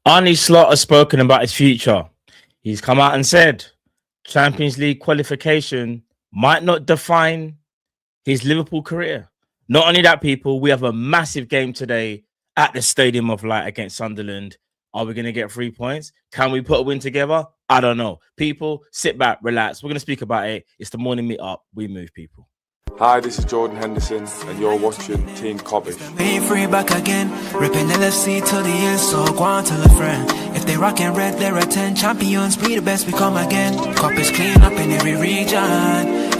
Arne Slot has spoken about his future. He's come out and said Champions League qualification might not define his Liverpool career. Not only that, people, we have a massive game today at the Stadium of Light against Sunderland. Are we going to get 3 points? Can we put a win together? I don't know. People, sit back, relax. We're going to speak about it. It's the morning meet up. We move, people. Hi, this is Jordan Henderson, and you're watching Team Kop-ish. Being free back again, ripping LFC till the end, so go on tell a friend. If they rockin' red, they're a 10 champions, be the best, we come again. Kopish clean up in every region,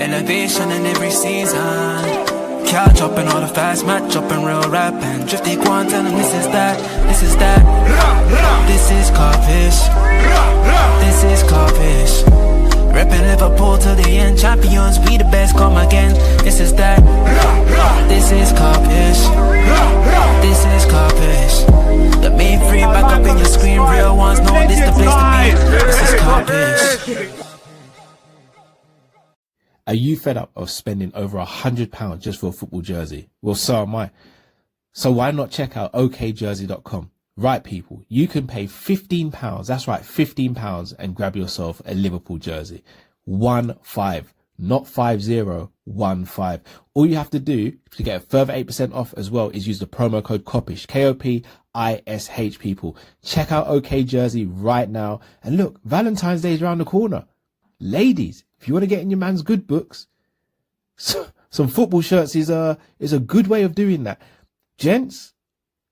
elevation in every season. Catch up in all the fast match up in real rap and drifty quan tell them this is that, this is that. This is Kopish, this is Kopish. Reppin' Liverpool till the end, champions, we the best, come again. This is that, this is Kopish, this is Kopish. The main free back up in your screen, real ones know this the place to be. This is Kopish. Are you fed up of spending over £100 just for a football jersey? Well, so am I. So why not check out okjersey.com? Right, people, you can pay £15. That's right, £15 and grab yourself a Liverpool jersey. 1-5, not 50, 1-5. All you have to do to get a further 8% off as well is use the promo code Kopish, Kopish, people. Check out OK Jersey right now. And look, Valentine's Day is around the corner. Ladies, if you want to get in your man's good books, some football shirts is a good way of doing that. Gents,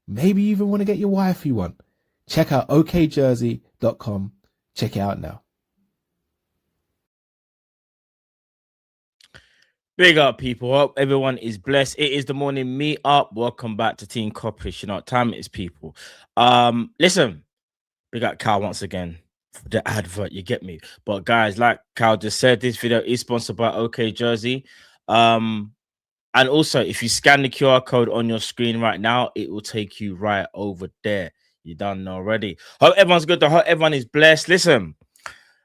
maybe you even want to get your wifey one. Check out okjersey.com. Check it out now. Big up, people. Hope everyone is blessed. It is the morning meet up. Welcome back to Team Kopish. You know what time it is, people. Listen, big up Cal once again. The advert, you get me. But guys, like Cal just said, this video is sponsored by OK Jersey. And also, if you scan the QR code on your screen right now, it will take you right over there. You done know already. Hope everyone's good. I hope everyone is blessed. Listen,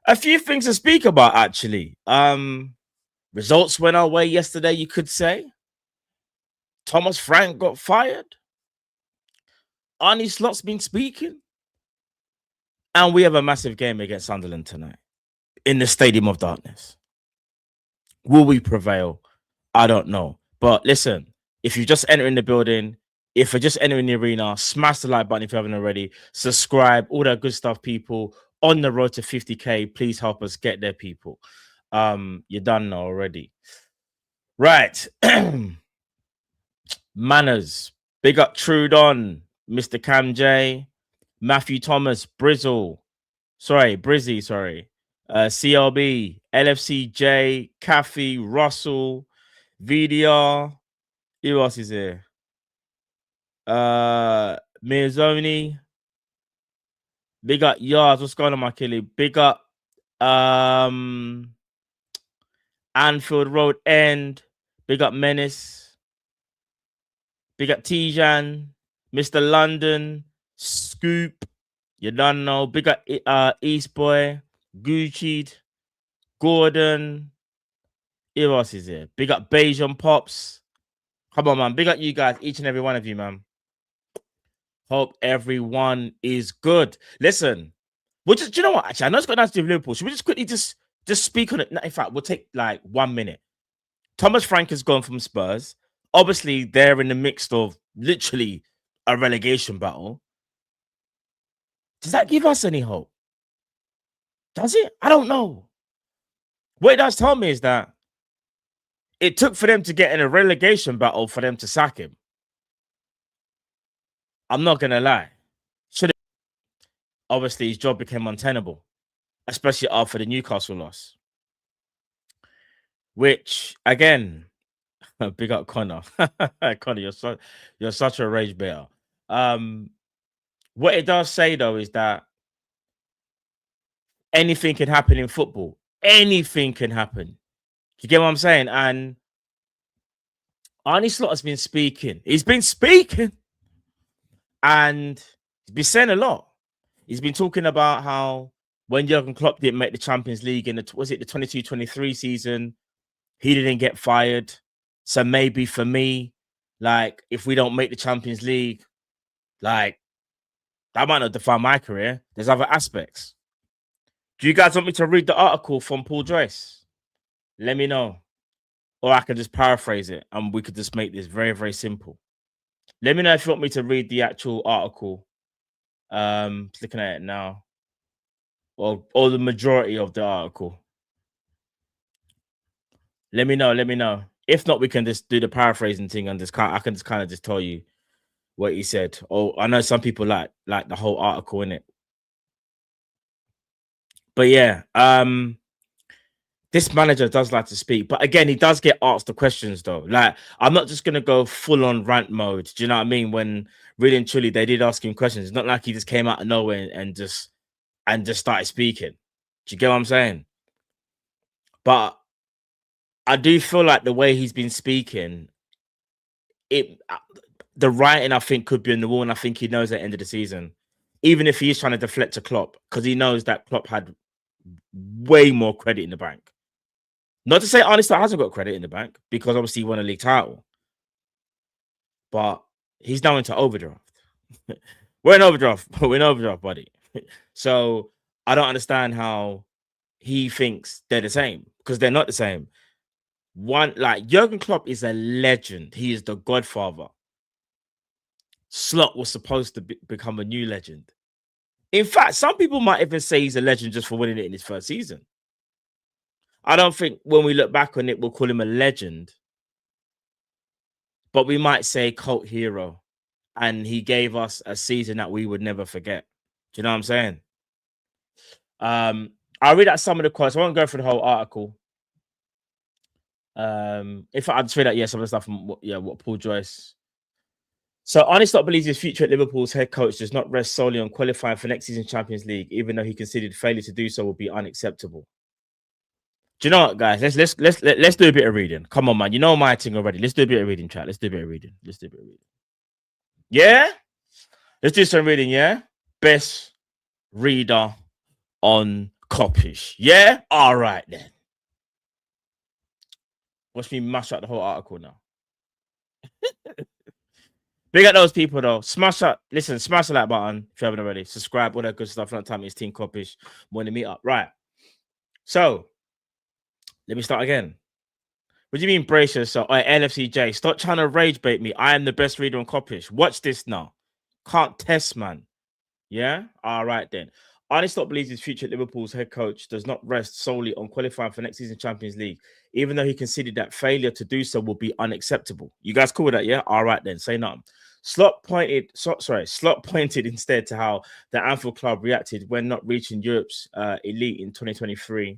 a few things to speak about, actually. Results went our way yesterday, you could say. Thomas Frank got fired. Arne Slot's been speaking. And we have a massive game against Sunderland tonight in the Stadium of Darkness. Will we prevail? I don't know. But listen, if you're just entering the building, if you're just entering the arena, smash the like button if you haven't already. Subscribe, all that good stuff, people. On the road to 50K, please help us get there, people. You're done now already. Right. Manners. Big up Trudon, Mr. Cam J. Matthew Thomas, Brizzy, CLB, LFCJ, Caffey, Russell, VDR. Who else is here? Mirzoni. Big up Yards. What's going on, my killie? Big up Anfield Road End. Big up Menace. Big up Tijan. Mr. London. Scoop, you don't know. Big up East Boy, Gucci, Gordon. Who else is here? Big up Bayesian Pops. Come on, man. Big up you guys, each and every one of you, man. Hope everyone is good. Listen, do you know what? Actually, I know it's got nothing to do with Liverpool. Should we just quickly just speak on it? In fact, we'll take like 1 minute. Thomas Frank has gone from Spurs. Obviously, they're in the midst of literally a relegation battle. Does that give us any hope? Does it? I don't know. What it does tell me is that it took for them to get in a relegation battle for them to sack him. I'm not going to lie. Obviously, his job became untenable, especially after the Newcastle loss. Which, again, big up Connor. Connor, you're such a rage beater. What it does say, though, is that anything can happen in football. Anything can happen. You get what I'm saying? And Arne Slot has been speaking. He's been speaking. And he's been saying a lot. He's been talking about how when Jurgen Klopp didn't make the Champions League in the 22-23 season, he didn't get fired. So maybe for me, like, if we don't make the Champions League, like, That might not define my career. There's other aspects. Do you guys want me to read the article from Paul Joyce? Let me know. Or I can just paraphrase it and we could just make this very, very simple. Let me know if you want me to read the actual article. Just looking at it now. Or the majority of the article. Let me know. If not, we can just do the paraphrasing thing and I can just kind of just tell you what he said. Oh, I know some people like the whole article in it. But yeah, this manager does like to speak, but again, he does get asked the questions though. Like, I'm not just gonna go full on rant mode. Do you know what I mean? When really and truly they did ask him questions. It's not like he just came out of nowhere and just started speaking. Do you get what I'm saying? But I do feel like the way he's been speaking, the writing I think could be on the wall, and I think he knows at the end of the season, even if he is trying to deflect to Klopp, because he knows that Klopp had way more credit in the bank. Not to say Arne Slot hasn't got credit in the bank, because obviously he won a league title. But he's now into overdraft. We're in overdraft, buddy. So I don't understand how he thinks they're the same, because they're not the same. One, like, Jurgen Klopp is a legend. He is the godfather. Slot was supposed to become a new legend. In fact, some people might even say he's a legend just for winning it in his first season. I don't think when we look back on it, we'll call him a legend. But we might say cult hero. And he gave us a season that we would never forget. Do you know what I'm saying? I'll read out some of the quotes. I won't go through the whole article. If I just read out, some of the stuff from what Paul Joyce. So Arne Slot believes his future at Liverpool's head coach does not rest solely on qualifying for next season's Champions League, even though he considered failure to do so would be unacceptable. Do you know what, guys? Let's do a bit of reading. Come on, man. You know my thing already. Let's do a bit of reading, chat. Let's do a bit of reading. Yeah? Let's do some reading, yeah? Best reader on Kopish. Yeah? All right, then. Watch me mash out the whole article now. Big up those people, though. Smash the like button if you haven't already. Subscribe, all that good stuff. Another time it's Team Kopish. Morning meetup. Right. So, let me start again. What do you mean, brace yourself? All right, LFCJ, stop trying to rage bait me. I am the best reader on Kopish. Watch this now. Can't test, man. Yeah? All right, then. Arne Slot believes his future at Liverpool's head coach does not rest solely on qualifying for next season's Champions League, even though he considered that failure to do so would be unacceptable. You guys cool with that, yeah? All right, then. Say nothing. Slot pointed instead to how the Anfield club reacted when not reaching Europe's elite in 2023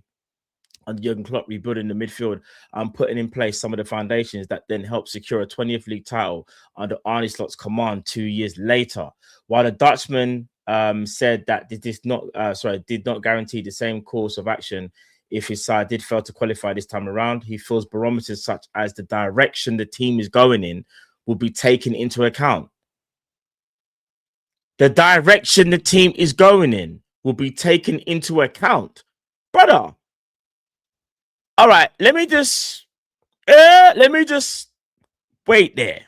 under Jurgen Klopp, rebuilding the midfield and putting in place some of the foundations that then helped secure a 20th league title under Arne Slot's command 2 years later. While the Dutchman said that did not guarantee the same course of action if his side did fail to qualify this time around, he feels barometers such as the direction the team is going in will be taken into account. The direction the team is going in will be taken into account. Brother. All right, let me just wait there.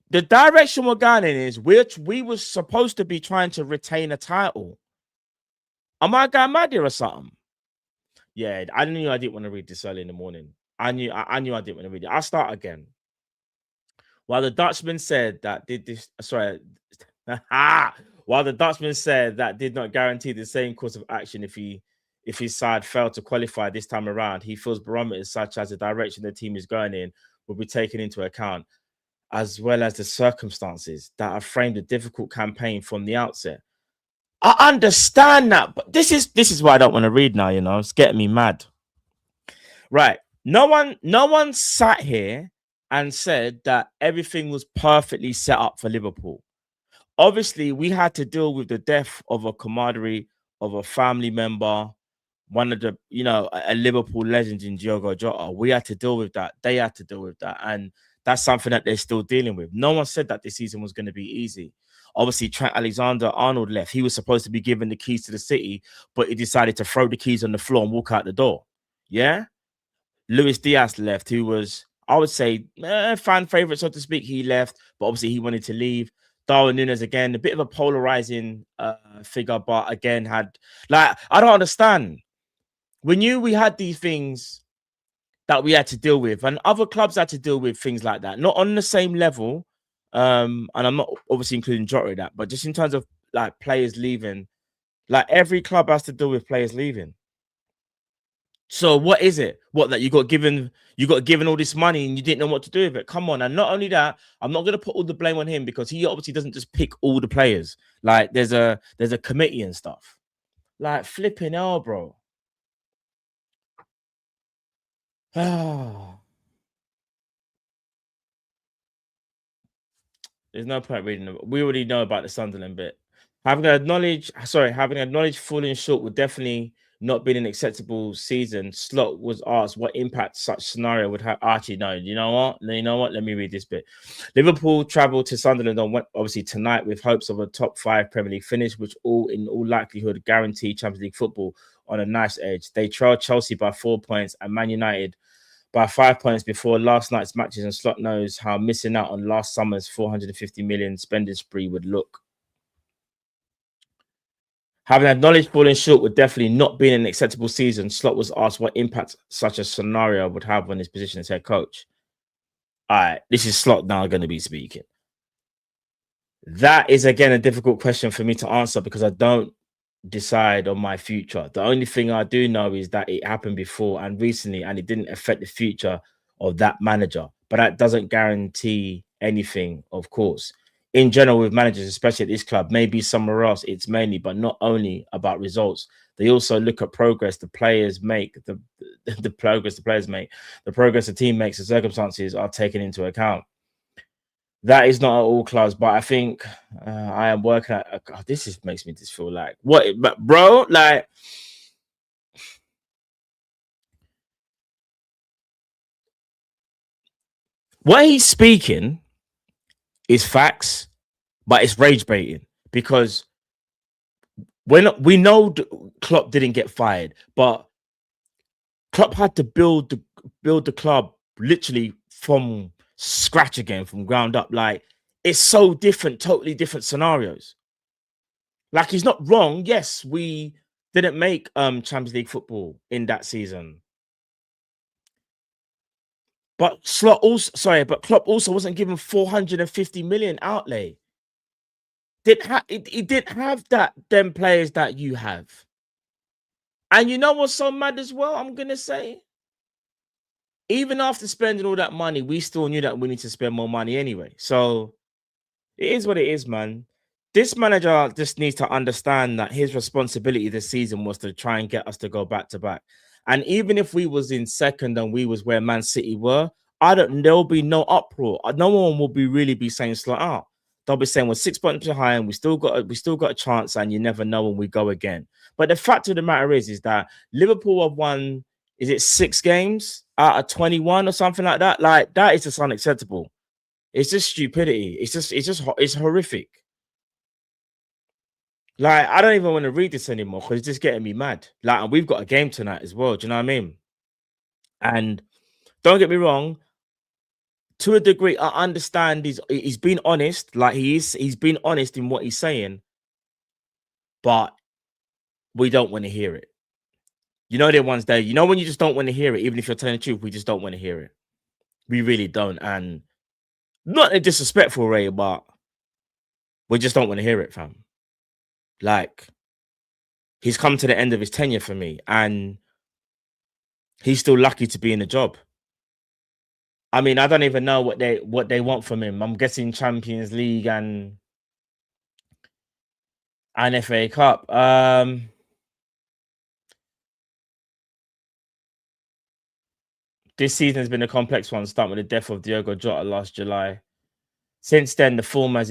The direction we're going in is we were supposed to be trying to retain a title. Am I going mad here or something? Yeah, I knew I didn't want to read this early in the morning. I knew I didn't want to read it. I'll start again. While the Dutchman said that while the Dutchman said that did not guarantee the same course of action if his side failed to qualify this time around, he feels barometers such as the direction the team is going in will be taken into account, as well as the circumstances that have framed a difficult campaign from the outset. I understand that, but this is why I don't want to read now, it's getting me mad. Right. No one sat here and said that everything was perfectly set up for Liverpool. Obviously, we had to deal with the death of a camaraderie of a family member, one of the, a Liverpool legend in Diogo Jota. We had to deal with that. They had to deal with that. And that's something that they're still dealing with. No one said that this season was going to be easy. Obviously, Trent Alexander-Arnold left. He was supposed to be given the keys to the city, but he decided to throw the keys on the floor and walk out the door. Yeah? Luis Diaz left, who was I would say fan favorite, so to speak. He left, but obviously he wanted to leave. Darwin Núñez again, a bit of a polarizing figure, but again had like I don't understand. We knew we had these things that we had to deal with, and other clubs had to deal with things like that, not on the same level. And I'm not obviously including Jota in that, but just in terms of like players leaving, like every club has to deal with players leaving. So what is it? What that you got given all this money and you didn't know what to do with it? Come on. And not only that, I'm not gonna put all the blame on him because he obviously doesn't just pick all the players. Like there's a committee and stuff. Like flipping hell, bro. There's no point reading it. We already know about the Sunderland bit. Having acknowledged falling short would definitely not been an acceptable season. Slot was asked what impact such scenario would have. Actually, no. You know what? Let me read this bit. Liverpool travelled to Sunderland on obviously tonight with hopes of a top 5 Premier League finish, which in all likelihood guarantee Champions League football on a nice edge. They trailed Chelsea by 4 points and Man United by 5 points before last night's matches, and Slot knows how missing out on last summer's 450 million spending spree would look. Having acknowledged falling short would definitely not be an acceptable season, Slot was asked what impact such a scenario would have on his position as head coach. All right, this is Slot now going to be speaking. That is, again, a difficult question for me to answer because I don't decide on my future. The only thing I do know is that it happened before and recently, and it didn't affect the future of that manager. But that doesn't guarantee anything, of course. In general, with managers, especially at this club, maybe somewhere else, it's mainly, but not only about results. They also look at progress the players make, the progress the players make, the progress the team makes, the circumstances are taken into account. That is not at all clubs, but I think I am working at. God, this makes me just feel like what, but bro, like what he's speaking is facts, but it's rage baiting because when we know Klopp didn't get fired, but Klopp had to build the club literally from scratch again, from ground up. Like it's so different, totally different scenarios. Like he's not wrong. Yes, we didn't make Champions League football in that season. But Klopp also wasn't given 450 million outlay. He didn't have them players that you have. And you know what's so mad as well? I'm gonna say, even after spending all that money, we still knew that we need to spend more money anyway. So it is what it is, man. This manager just needs to understand that his responsibility this season was to try and get us to go back to back. And even if we was in second and we was where Man City were, there'll be no uproar. No one will really be saying Slot out. They'll be saying we're 6 points behind, we still got a chance, and you never know when we go again. But the fact of the matter is that Liverpool have won, is it 6 games out of 21 or something like that? Like that is just unacceptable. It's just stupidity. It's horrific. Like, I don't even want to read this anymore because it's just getting me mad. Like, and we've got a game tonight as well. Do you know what I mean? And don't get me wrong, to a degree, I understand he's been honest. Like he's been honest in what he's saying, but we don't want to hear it. You know, there ones there. You know when you just don't want to hear it, even if you're telling the truth, we just don't want to hear it. We really don't, and not in a disrespectful way, but we just don't want to hear it, fam. Like, he's come to the end of his tenure for me, and he's still lucky to be in the job. I mean, I don't even know what they want from him. I'm guessing Champions League and FA Cup. This season has been a complex one, starting with the death of Diogo Jota last July. Since then, the form of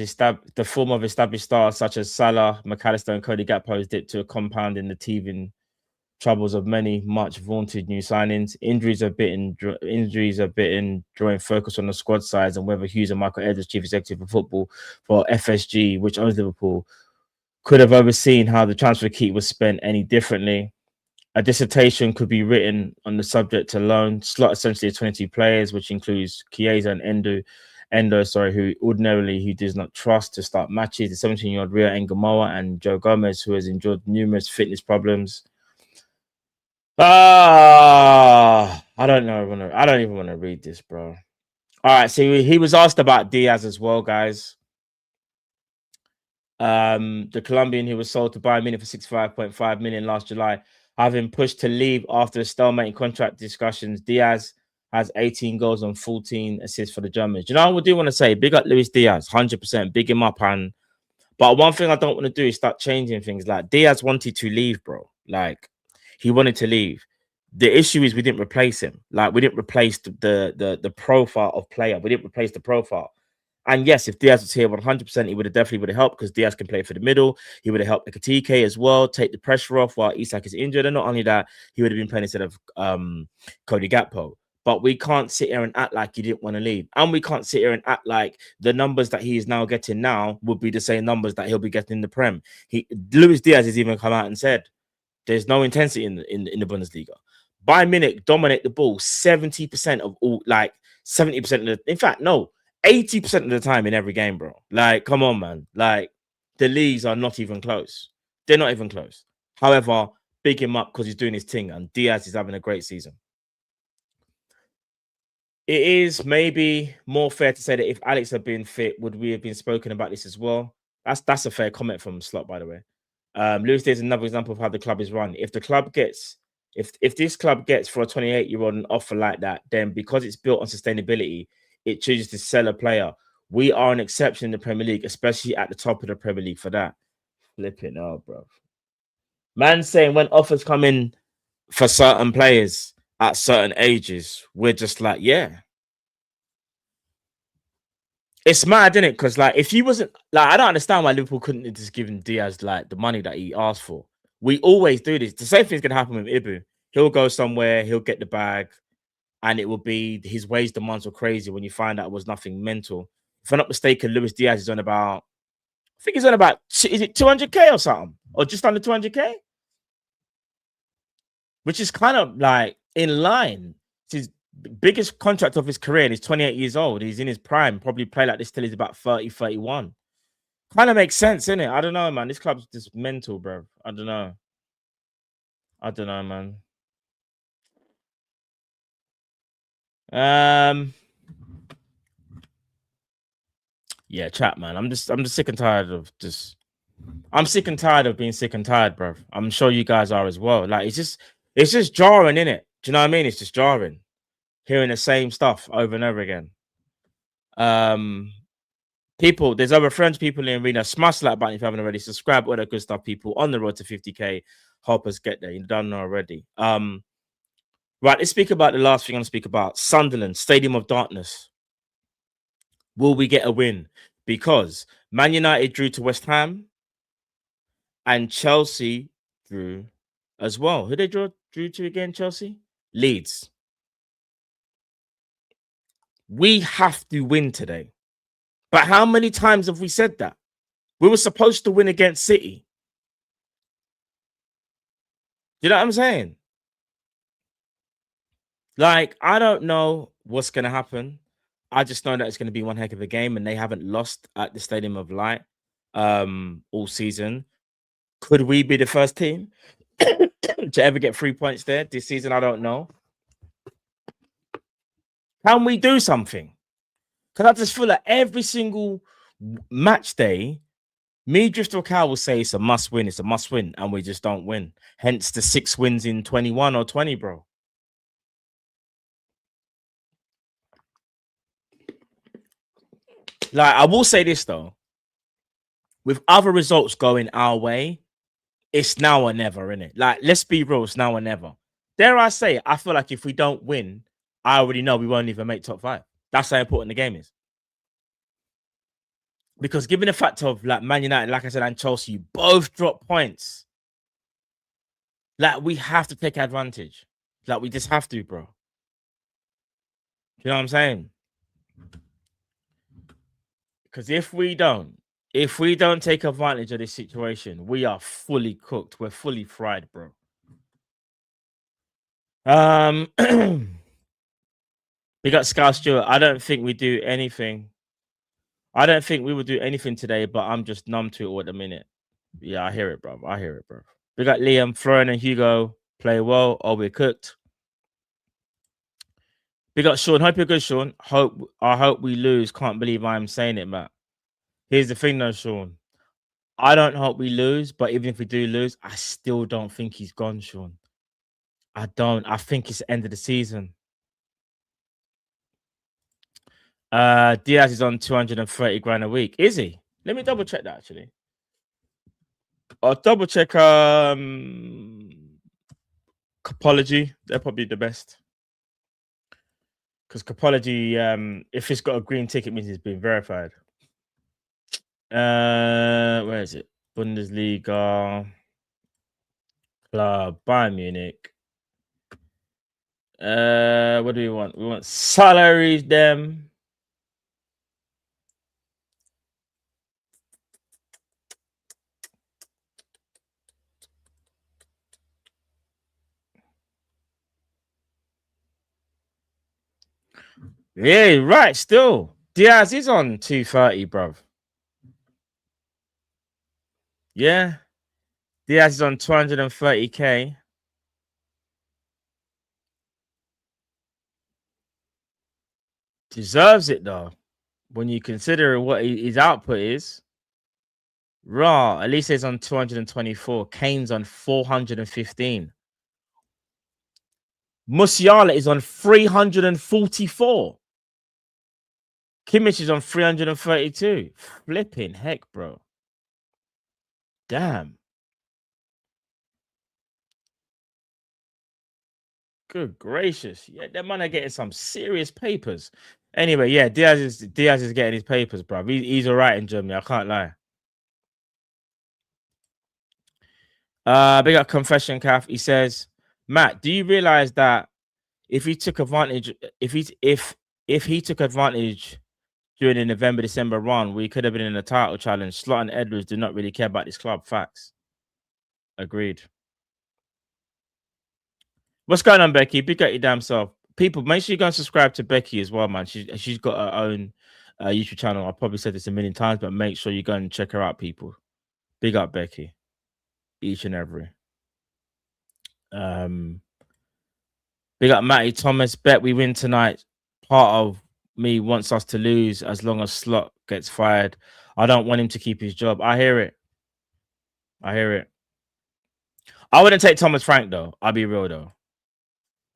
established stars such as Salah, McAllister, and Cody Gakpo has dipped to a compound in the teething troubles of many much vaunted new signings. Injuries are bitten, drawing focus on the squad size and whether Hughes and Michael Edwards, chief executive of football for FSG, which owns Liverpool, could have overseen how the transfer key was spent any differently. A dissertation could be written on the subject alone. Slot essentially 22 players, which includes Chiesa and Endo, who ordinarily he does not trust to start matches. The 17-year-old Rio Engamoa and Joe Gomez, who has endured numerous fitness problems. I don't know. I don't even want to read this, bro. All right, so he was asked about Diaz as well, guys. The Colombian who was sold to Bayern Munich for 65.5 million last July, having pushed to leave after a stalemate in contract discussions. Diaz has 18 goals and 14 assists for the Germans. You know what I do want to say? Big up Luis Diaz, 100%. Big him up. But one thing I don't want to do is start changing things. Like, Diaz wanted to leave, bro. Like, he wanted to leave. The issue is we didn't replace him. Like, we didn't replace the profile of player. We didn't replace the profile. And yes, if Diaz was here 100%, he would have helped, because Diaz can play for the middle. He would have helped Ekitike as well, take the pressure off while Isak is injured. And not only that, he would have been playing instead of Cody Gakpo. But we can't sit here and act like he didn't want to leave. And we can't sit here and act like the numbers that he is now getting now would be the same numbers that he'll be getting in the Prem. Luis Diaz has even come out and said there's no intensity in the Bundesliga. Bayern Munich dominate the ball 70% of all, like 70% of the, in fact, no, 80% of the time in every game, bro. Like, come on, man. Like, the leagues are not even close. They're not even close. However, big him up because he's doing his thing, and Diaz is having a great season. It is maybe more fair to say that if Alex had been fit, would we have been spoken about this as well? That's a fair comment from Slot, by the way. Lewis, there's another example of how the club is run. If the club gets, if this club gets for a 28-year-old an offer like that, then because it's built on sustainability, it chooses to sell a player. We are an exception in the Premier League, especially at the top of the Premier League for that. Flipping out, bro. Man saying when offers come in for certain players at certain ages, we're just like, yeah. It's mad, isn't it? Because, like, if he wasn't, like, I don't understand why Liverpool couldn't have just given Diaz, like, the money that he asked for. We always do this. The same thing's going to happen with Ibu. He'll go somewhere, he'll get the bag, and it will be his wage demands were crazy when you find out it was nothing mental. If I'm not mistaken, Luis Diaz is on about, I think he's on about, is it 200K or something? Or just under 200K? Which is kind of like in line. It's his biggest contract of his career, and he's 28 years old. He's in his prime, probably play like this till he's about 30, 31. Kind of makes sense, innit? I don't know, man. This club's just mental, bro. I don't know, man. Yeah, chat, man. I'm just sick and tired of I'm sick and tired of being sick and tired, bro. I'm sure you guys are as well. Like, it's just jarring, innit? Do you know what I mean? It's just jarring. Hearing the same stuff over and over again. People, there's over 300 people in the arena. Smash that button if you haven't already. Subscribe, all that good stuff, people. On the road to 50K. Help us get there. You don't know already. Right, let's speak about the last thing I'm going to speak about. Sunderland, Stadium of Darkness. Will we get a win? Because Man United drew to West Ham and Chelsea drew as well. Who they drew to again, Chelsea? Leeds. We have to win today. But how many times have we said that? We were supposed to win against City. You know what I'm saying? Like, I don't know what's going to happen. I just know that it's going to be one heck of a game, and they haven't lost at the Stadium of Light all season. Could we be the first team to ever get 3 points there this season? I don't know. Can we do something? Because I just feel like every single match day, me, Drifter Cow will say it's a must win, and we just don't win. Hence the 6 wins in 21 or 20, bro. Like, I will say this, though. With other results going our way, it's now or never, innit? Like, let's be real, it's now or never. Dare I say, I feel like if we don't win, I already know we won't even make top 5. That's how important the game is. Because given the fact of, like, Man United, like I said, and Chelsea, both drop points. Like, we have to take advantage. Like, we just have to, bro. You know what I'm saying? Because if we don't take advantage of this situation, we are fully cooked. We're fully fried, bro. We got Scout Stewart. I don't think we do anything. I don't think we will do anything today, but I'm just numb to it all at the minute. Yeah, I hear it, bro. I hear it, bro. We got Liam, Florian, and Hugo play well. Oh, we're cooked. We got Sean. Hope you're good, Sean. I hope we lose. Can't believe I'm saying it, Matt. Here's the thing, though, Sean. I don't hope we lose, but even if we do lose, I still don't think he's gone, Sean. I don't. I think it's the end of the season. Diaz is on 230 grand a week. Is he? Let me double check that actually. I'll double check Kopology. They're probably the best. Because Kopology, if it's got a green tick, it means it's been verified. Where is it? Bundesliga Club Bayern Munich. What do we want? We want salaries, them. Yeah, right. Still, Diaz is on 230, bruv. Yeah, Diaz is on 230k. Deserves it though, when you consider what his output is. Raw, at least he's on 224. Kane's on 415. Musiala is on 344. Kimmich is on 332. Flipping heck, bro. Damn. Good gracious. Yeah, that man are getting some serious papers. Anyway, yeah, Diaz is getting his papers, bro. He's all right in Germany. I can't lie. Big up Confession Calf. He says, Matt, do you realize that if he took advantage during the November-December run, we could have been in a title challenge? Slot and Edwards do not really care about this club. Facts. Agreed. What's going on, Becky? Big up your damn self. People, make sure you go and subscribe to Becky as well, man. She's got her own YouTube channel. I probably said this a million times, but make sure you go and check her out, people. Big up Becky. Each and every. Big up Matty Thomas. Bet we win tonight. Part of me wants us to lose as long as Slot gets fired. I don't want him to keep his job. I hear it. I wouldn't take Thomas Frank though. I'll be real though.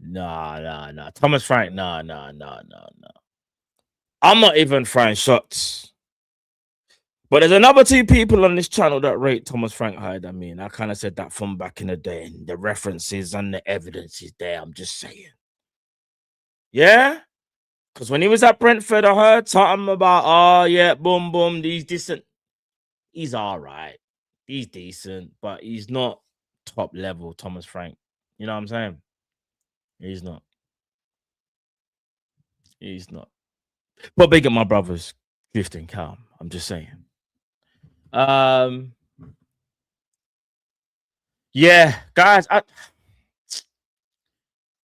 Nah. Thomas Frank, nah. I'm not even throwing shots. But there's another two people on this channel that rate Thomas Frank higher than me. And I kind of said that from back in the day. And the references and the evidence is there. I'm just saying. Yeah? Because when he was at Brentford, I heard something about, oh, yeah, boom, he's decent. He's all right. He's decent. But he's not top level Thomas Frank. You know what I'm saying? He's not. But big up my brothers, Gift and Calm. I'm just saying. Yeah, guys,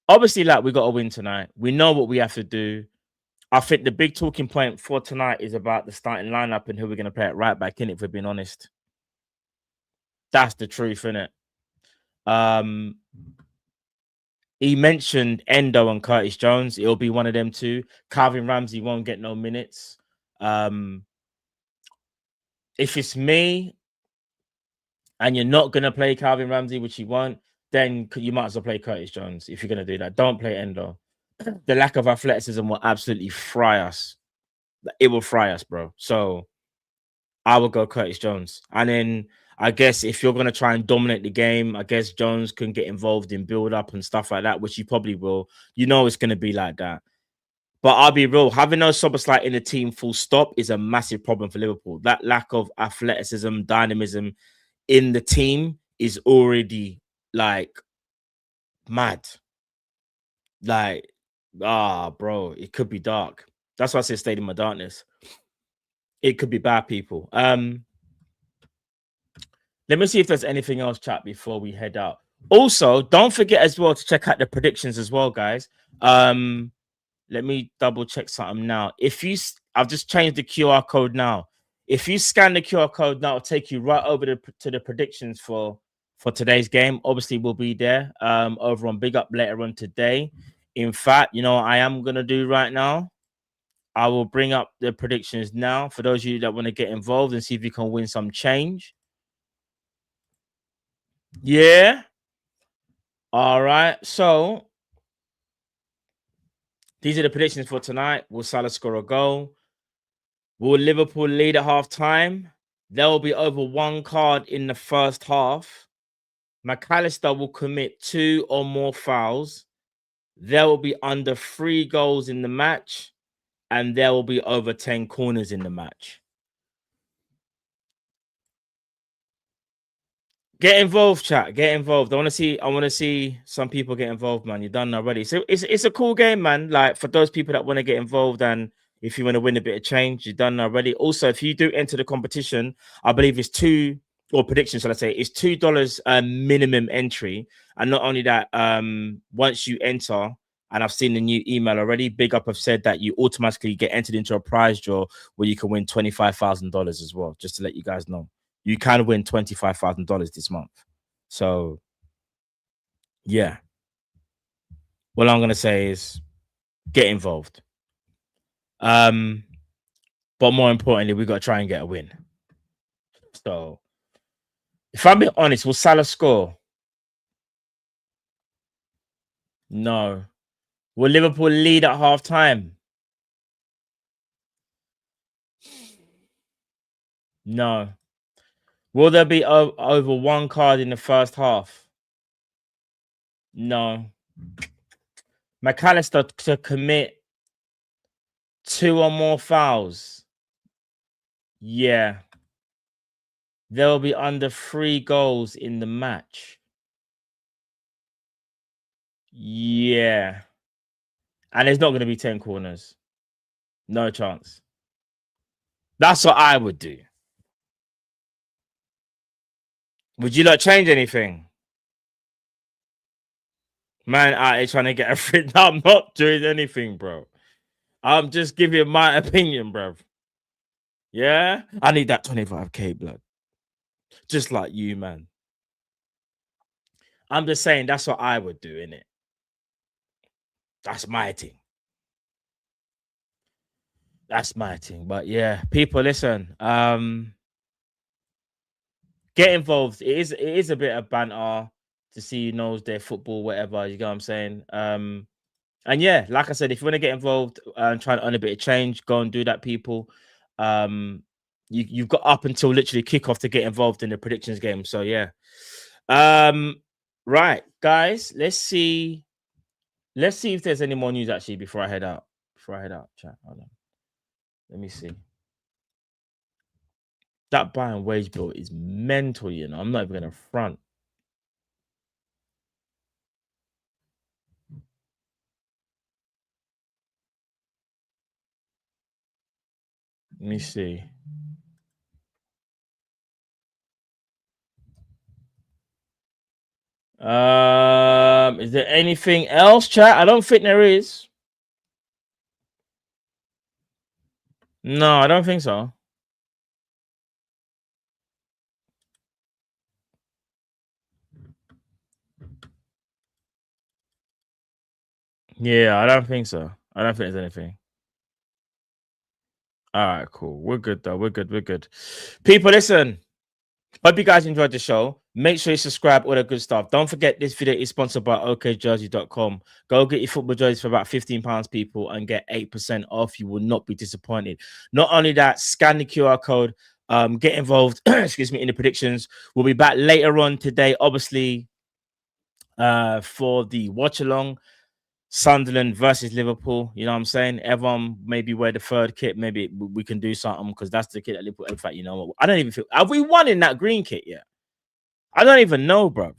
obviously, like, we got to win tonight. We know what we have to do. I think the big talking point for tonight is about the starting lineup and who we're going to play at right back, innit, if we're being honest. That's the truth, innit? He mentioned Endo and Curtis Jones. It'll be one of them two. Calvin Ramsey won't get no minutes. If it's me and you're not going to play Calvin Ramsey, which you won't, then you might as well play Curtis Jones if you're going to do that. Don't play Endo. The lack of athleticism will absolutely fry us. It will fry us, bro. So I will go Curtis Jones. And then I guess if you're going to try and dominate the game, I guess Jones can get involved in build-up and stuff like that, which he probably will. You know it's going to be like that. But I'll be real, having no Soboslai in the team full stop is a massive problem for Liverpool. That lack of athleticism, dynamism in the team is already, like, mad. Like, bro, it could be dark. That's why I say Stadium of Darkness. It could be bad, people. Let me see if there's anything else, chat, before we head out. Also, don't forget as well to check out the predictions as well, guys. Let me double check something now. I've just changed the QR code now. If you scan the QR code now, it'll take you right over to the predictions for today's game. Obviously, we'll be there over on Big Up later on today. In fact, you know what I am gonna do right now? I will bring up the predictions now for those of you that want to get involved and see if you can win some change. Yeah. All right. So these are the predictions for tonight. Will Salah score a goal? Will Liverpool lead at half time? There will be over one card in the first half. McAllister will commit 2 or more fouls. There will be under 3 goals in the match. And there will be over 10 corners in the match. Get involved, chat. Get involved. I want to see some people get involved, man. You're done already. So it's a cool game, man. Like for those people that want to get involved and if you want to win a bit of change, you're done already. Also, if you do enter the competition, I believe it's predictions, shall I say, it's $2 minimum entry. And not only that, once you enter, and I've seen the new email already, Big Up have said that you automatically get entered into a prize draw where you can win $25,000 as well, just to let you guys know. You can win $25,000 this month. So, yeah. What I'm going to say is get involved. But more importantly, we got to try and get a win. So, if I'm being honest, will Salah score? No. Will Liverpool lead at half time? No. Will there be over one card in the first half? No. McAllister to commit 2 or more fouls? Yeah. There will be under 3 goals in the match? Yeah. And there's not going to be 10 corners. No chance. That's what I would do. Would you not change anything? Man, out here trying to get everything. I'm not doing anything, bro. I'm just giving my opinion, bro. Yeah? I need that 25k, blood. Just like you, man. I'm just saying that's what I would do, innit? That's my thing. That's my thing. But yeah, people, listen. Get involved. It is a bit of banter to see who knows their football, whatever. You know what I'm saying? And yeah, like I said, if you want to get involved and try and earn a bit of change, go and do that, people. You've got up until literally kickoff to get involved in the predictions game. So yeah. Right, guys, let's see if there's any more news actually before I head out. Chat. Hold on. Let me see. That buy and wage bill is mental, you know. I'm not even gonna front. Let me see. Is there anything else, chat? I don't think there is. No, I don't think so. Yeah, I don't think so. I don't think there's anything. All right, cool. We're good though. We're good. People, listen. Hope you guys enjoyed the show. Make sure you subscribe, all that good stuff. Don't forget this video is sponsored by okjersey.com. Go get your football jerseys for about £15, people, and get 8% off. You will not be disappointed. Not only that, scan the QR code. Get involved, excuse me, in the predictions. We'll be back later on today, obviously, for the watch along. Sunderland versus Liverpool. You know what I'm saying? Everyone maybe wear the third kit. Maybe we can do something because that's the kit that Liverpool. In fact, you know what? I don't even feel. Have we won in that green kit yet? I don't even know, bruv.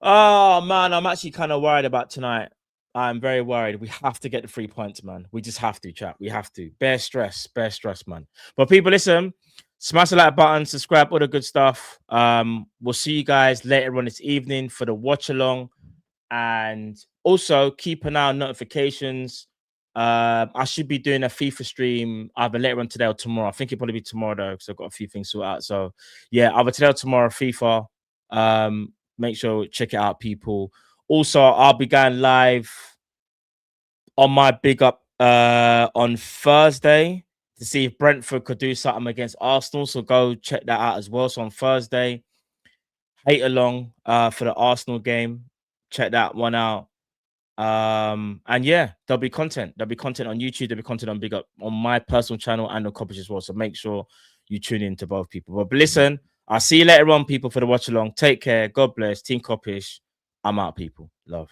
Oh man, I'm actually kind of worried about tonight. I'm very worried. We have to get the 3 points, man. We just have to, chat. We have to. Bear stress, man. But people, listen. Smash the like button, subscribe, all the good stuff. We'll see you guys later on this evening for the watch along. And also keep an eye on notifications. I should be doing a FIFA stream either later on today or tomorrow. I think it'll probably be tomorrow though, because I've got a few things to sort out. So yeah, either today or tomorrow, FIFA. Make sure check it out, people. Also, I'll be going live on my big up on Thursday to see if Brentford could do something against Arsenal. So go check that out as well. So on Thursday, hate along for the Arsenal game. Check that one out. And yeah, there'll be content. There'll be content on YouTube. There'll be content on Big Up on my personal channel and on Kopish as well. So make sure you tune in to both people. But listen, I'll see you later on, people, for the watch along. Take care. God bless. Team Kopish. I'm out, people. Love.